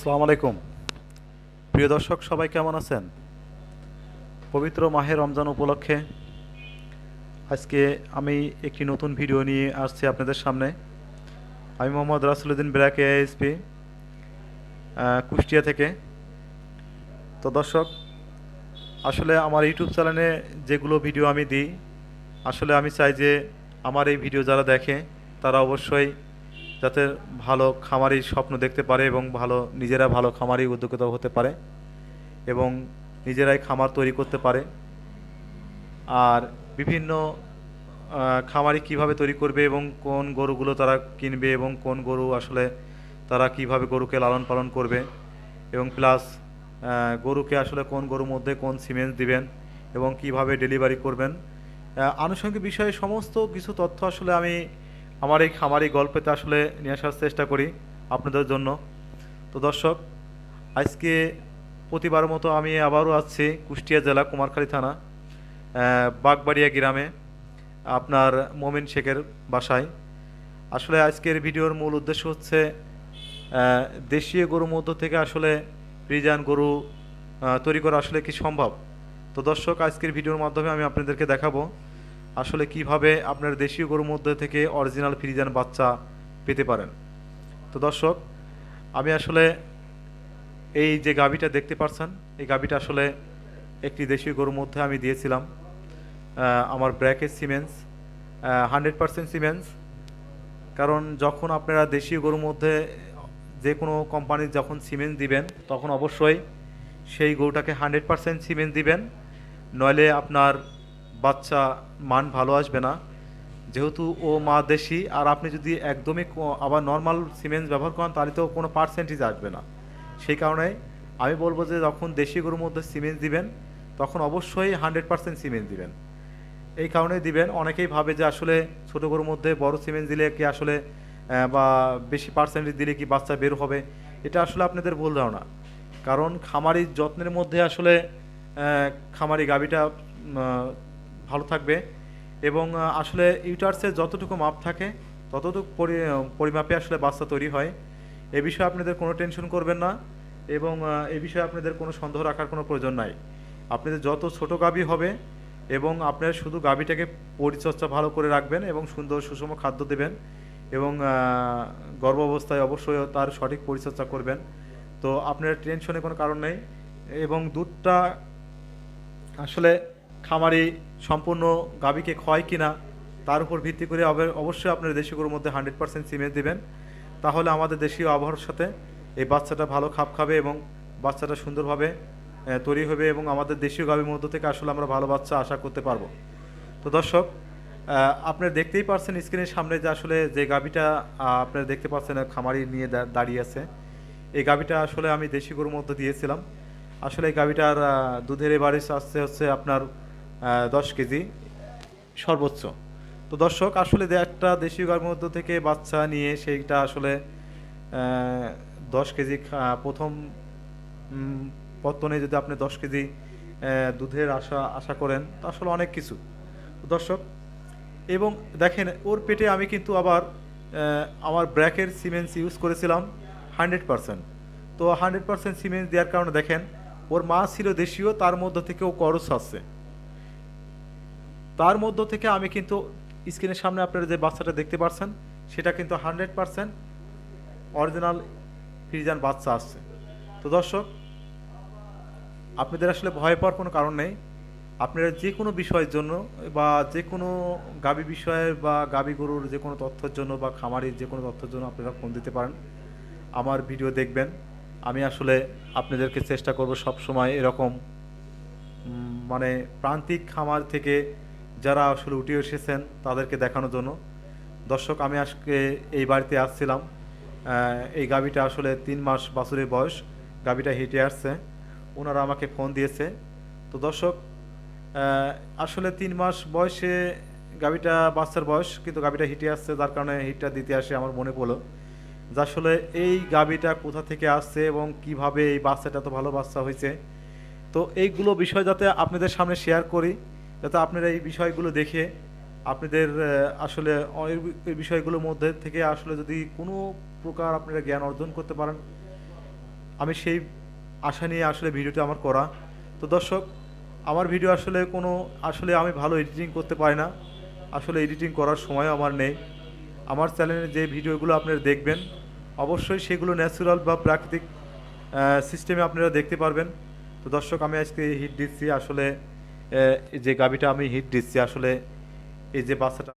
আসসালামু আলাইকুম। প্রিয় দর্শক, সবাই কেমন আছেন? পবিত্র মাহে রমজান উপলক্ষে আজকে আমি একটি নতুন ভিডিও নিয়ে আসছি আপনাদের সামনে। আমি মোহাম্মদ রাসেলউদ্দিন ব্র্যাক এএসপি, কুষ্টিয়া থেকে। তো দর্শক, আসলে আমার ইউটিউব চ্যানেলে যেগুলো ভিডিও আমি দিই, আসলে আমি চাই যে আমার এই ভিডিও যারা দেখে তারা অবশ্যই যাতে ভালো খামারি স্বপ্ন দেখতে পারে এবং নিজেরা ভালো খামারি উদ্যোক্তা হতে পারে এবং নিজেরাই খামার তৈরি করতে পারে। আর বিভিন্ন খামারি কিভাবে তৈরি করবে এবং কোন গরুগুলো তারা কিনবে এবং কোন গরু আসলে তারা কিভাবে গরুকে লালন পালন করবে এবং প্লাস গরুকে আসলে কোন গরুর মধ্যে কোন সিমেন্স দিবেন এবং কিভাবে ডেলিভারি করবেন, আনুষঙ্গিক বিষয়ে সমস্ত কিছু তথ্য আসলে আমি আমার এই খামারি গল্পেতে আসলে নিয়ে আসার চেষ্টা করি আপনাদের জন্য। তো দর্শক, আজকে প্রতিবার মতো আমি আবারও আসছি কুষ্টিয়া জেলা কুমারখালী থানা বাগবাড়িয়া গ্রামে আপনার মোমিন শেখের বাসায়। আসলে আজকের ভিডিওর মূল উদ্দেশ্য হচ্ছে দেশীয় গরুর মধ্য থেকে আসলে ফ্রিজিয়ান গরু তৈরি করা আসলে কি সম্ভব। তো দর্শক, আজকের ভিডিওর মাধ্যমে আমি আপনাদেরকে দেখাবো আসলে কিভাবে আপনার দেশীয় গরুর মধ্যে থেকে অরিজিনাল ফ্রিজিয়ান বাচ্চা পেতে পারেন। তো দর্শক, আমি আসলে এই যে গাভীটা দেখতে পাচ্ছেন, এই গাভীটা আসলে একটি দেশীয় গরুর মধ্যে আমি দিয়েছিলাম আমার ব্র্যাকের সিমেন্স 100% সিমেন্স। কারণ যখন আপনারা দেশীয় গরুর মধ্যে যে কোনো কোম্পানির যখন সিমেন্স দিবেন তখন অবশ্যই সেই গরুটাকে 100% সিমেন্স দিবেন, নইলে আপনার বাচ্চা মান ভালো আসবে না। যেহেতু ও মা দেশি, আর আপনি যদি একদমই আবার নর্মাল সিমেন্স ব্যবহার করেন তাহলে তো কোনো পার্সেন্টেজ আসবে না। সেই কারণে আমি বলবো যে যখন দেশি গরুর মধ্যে সিমেন্স দিবেন তখন অবশ্যই 100% সিমেন্স দিবেন। এই কারণেই দিবেন। অনেকেই ভাবে যে আসলে ছোটো গরুর মধ্যে বড় সিমেন্স দিলে কি আসলে বা বেশি পার্সেন্টেজ দিলে কি বাচ্চা বের হবে, এটা আসলে আপনাদের ভুল ধারণা। কারণ খামারির যত্নের মধ্যে আসলে খামারি গাভীটা ভালো থাকবে এবং আসলে ইউটার্সের যতটুকু মাপ থাকে ততটুকু পরিমাপে আসলে বাচ্চা তৈরি হয়। এ বিষয়ে আপনাদের কোনো টেনশন করবেন না এবং এ বিষয়ে আপনাদের কোনো সন্দেহ রাখার কোনো প্রয়োজন নাই। আপনাদের যত ছোট গাভী হবে এবং আপনারা শুধু গাভীটাকে পরিচর্যা ভালো করে রাখবেন এবং সুন্দর সুষম খাদ্য দেবেন এবং গর্ভ অবস্থায় অবশ্যই তার সঠিক পরিচর্যা করবেন। তো আপনার টেনশনের কোনো কারণ নেই এবং দুধটা আসলে খামারি সম্পূর্ণ গাভীকে ক্ষয় কিনা তার উপর ভিত্তি করে অবশ্যই আপনার দেশি গরুর মধ্যে 100% সিমেন্ট দেবেন। তাহলে আমাদের দেশীয় আবহাওয়ার সাথে এই বাচ্চাটা ভালো খাপ খাবে এবং বাচ্চাটা সুন্দরভাবে তৈরি হবে এবং আমাদের দেশীয় গাভীর মধ্য থেকে আসলে আমরা ভালো বাচ্চা আশা করতে পারবো। তো দর্শক, আপনারা দেখতেই পাচ্ছেন স্ক্রিনের সামনে যে আসলে যে গাভীটা আপনারা দেখতে পাচ্ছেন খামারি নিয়ে দাঁড়িয়ে আছে, এই গাভীটা আসলে আমি দেশি গরুর মধ্যে দিয়েছিলাম। আসলে এই গাভীটার দুধের এভারেজ আসছে হচ্ছে আপনার 10 কেজি সর্বোচ্চ। তো দর্শক, আসলে যে একটা দেশীয় গাভীর মধ্য থেকে বাচ্চা নিয়ে সেইটা আসলে 10 কেজি প্রথম পত্তনে যদি আপনি 10 কেজি দুধের আশা করেন তা আসলে অনেক কিছু। তো দর্শক, এবং দেখেন ওর পেটে আমি কিন্তু আবার আমার ব্র্যাকের সিমেন্স ইউজ করেছিলাম 100%। তো 100% সিমেন্স দেওয়ার কারণে দেখেন ওর মা ছিল দেশীয়, তার মধ্য থেকে ও করস আছে। তার মধ্য থেকে আমি কিন্তু স্ক্রিনের সামনে আপনারা যে বাচ্চাটা দেখতে পাচ্ছেন সেটা কিন্তু 100% অরিজিনাল ফ্রিজিয়ান বাচ্চা আসছে। তো দর্শক, আপনাদের আসলে ভয় পাওয়ার কোনো কারণ নেই। আপনারা যে কোনো বিষয়ের জন্য বা যে কোনো গাভী বিষয়ে বা গাভী গরুর যে কোনো তথ্যের জন্য বা খামারির যে কোনো তথ্যের জন্য আপনারা ফোন দিতে পারেন, আমার ভিডিও দেখবেন। আমি আসলে আপনাদেরকে চেষ্টা করব সব সময় এরকম মানে প্রান্তিক খামার থেকে যারা আসলে উঠে এসেছেন তাদেরকে দেখানোর জন্য। দর্শক, আমি আজকে এই বাড়িতে আসছিলাম। এই গাভীটা আসলে 3 মাস বাছুরের বয়স, গাভীটা হেঁটে আসছে, ওনারা আমাকে ফোন দিয়েছে। তো দর্শক, আসলে 3 মাস বয়সে গাভীটা বাচ্চার বয়স, কিন্তু গাভীটা হিটে আসছে, যার কারণে হিটটা দিতে আসে আমার মনে পড়লো যে আসলে এই গাভীটা কোথা থেকে আসছে এবং কিভাবে এই বাচ্চাটা তো ভালো বাচ্চা হয়েছে। তো এইগুলো বিষয় যাতে আপনাদের সামনে শেয়ার করি, যাতে আপনারা এই বিষয়গুলো দেখে আপনাদের আসলে এই বিষয়গুলোর মধ্যে থেকে আসলে যদি কোনো প্রকার আপনারা জ্ঞান অর্জন করতে পারেন, আমি সেই আশা নিয়ে আসলে ভিডিওটা আমার করা। তো দর্শক, আমার ভিডিও আসলে আসলে আমি ভালো এডিটিং করতে পারি না, আসলে এডিটিং করার সময়ও আমার নেই। আমার চ্যানেলে যে ভিডিওগুলো আপনারা দেখবেন অবশ্যই সেগুলো ন্যাচারাল বা প্রাকৃতিক সিস্টেমে আপনারা দেখতে পারবেন। তো দর্শক, আমি আজকে হিট দিচ্ছি আসলে, যে গাভিটা আমি হিট দিচ্ছি আসলে, এই যে বাচ্চাটা